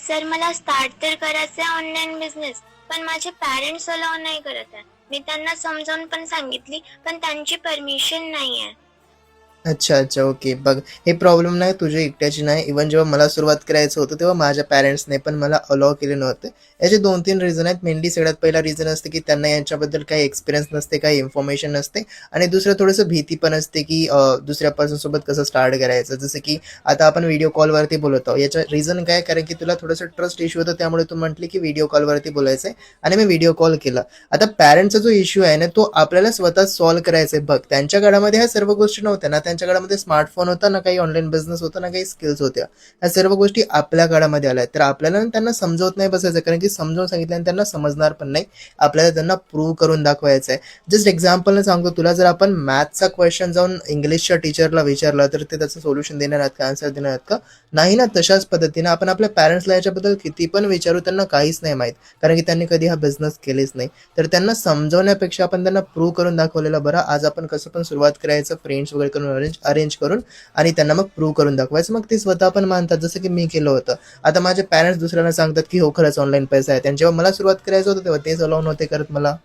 Sir मला start तर करायचं आहे ऑनलाईन बिझनेस, पण माझे पॅरेंट्स अलाउ नाही करत आहे. मी त्यांना समजावून पण सांगितली, पण त्यांची परमिशन नाही आहे. अच्छा, अच्छा. ओके. बघ, हे प्रॉब्लेम नाही तुझ्या एकट्याची नाही. इव्हन जेव्हा मला सुरुवात करायचं होतं, तेव्हा माझ्या पॅरेंट्सने पण मला अलाउ केले नव्हते. याचे 2-3 रिझन आहेत. मेनली सगळ्यात पहिला रिझन असते, की त्यांना यांच्याबद्दल काही एक्सपिरियन्स नसते, काही इन्फॉर्मेशन नसते आणि दुसरं थोडंसं भीती पण असते, की दुसऱ्या पर्सनसोबत कसं स्टार्ट करायचं. जसं की आता आपण व्हिडिओ कॉलवरती बोलत आहोत. याचं रिझन काय? कारण की तुला थोडंसं ट्रस्ट इश्यू होतं, त्यामुळे तू म्हटली, की व्हिडिओ कॉलवरती बोलायचं आहे आणि मी व्हिडिओ कॉल केला. आता पॅरेंट्सचा जो इश्यू आहे ना, तो आपल्याला स्वतः सॉल्व्ह करायचा आहे. बघ, त्यांच्या काळामध्ये ह्या सर्व गोष्टी नव्हत्या ना. त्यांच्या काळामध्ये स्मार्टफोन होता ना, काही ऑनलाईन बिझनेस होता ना, काही स्किल्स होत्या. ह्या सर्व गोष्टी आपल्या काळामध्ये आल्या. तर आपल्याला ना त्यांना समजवत नाही बसायचं, कारण की समजावून सांगितल्याने त्यांना समजणार पण नाही. आपल्याला त्यांना प्रूव्ह करून दाखवायचं आहे. जस्ट एक्झाम्पलने सांगतो तुला, जर आपण मॅथ्सचा क्वेश्चन जाऊन इंग्लिशच्या टीचरला विचारला, तर ते त्याचं सोल्युशन देणार आहेत का, आन्सर देणार आहेत का? नाही ना. तशाच पद्धतीने आपण आपल्या पॅरेंट्सला याच्याबद्दल किती पण विचारू, त्यांना काहीच नाही माहीत, कारण की त्यांनी कधी हा बिझनेस केलेच नाही. तर त्यांना समजवण्यापेक्षा आपण त्यांना प्रूव्ह करून दाखवलेलं बरं. आज आपण कसं पण सुरुवात करायचं, फ्रेंड्स वगैरे करून अरेंज करून आणि त्यांना मग प्रूव्ह करून दाखवायचं. मग ते स्वतः पण मानतात, जसं की मी केलं होतं. आता माझे पॅरेंट्स दुसऱ्यांना सांगतात, की हो खरंच ऑनलाईन पैसा आहे. त्यांनी जेव्हा मला सुरुवात करायचं होतं, तेव्हा तेच अलाउ नव्हते करत मला.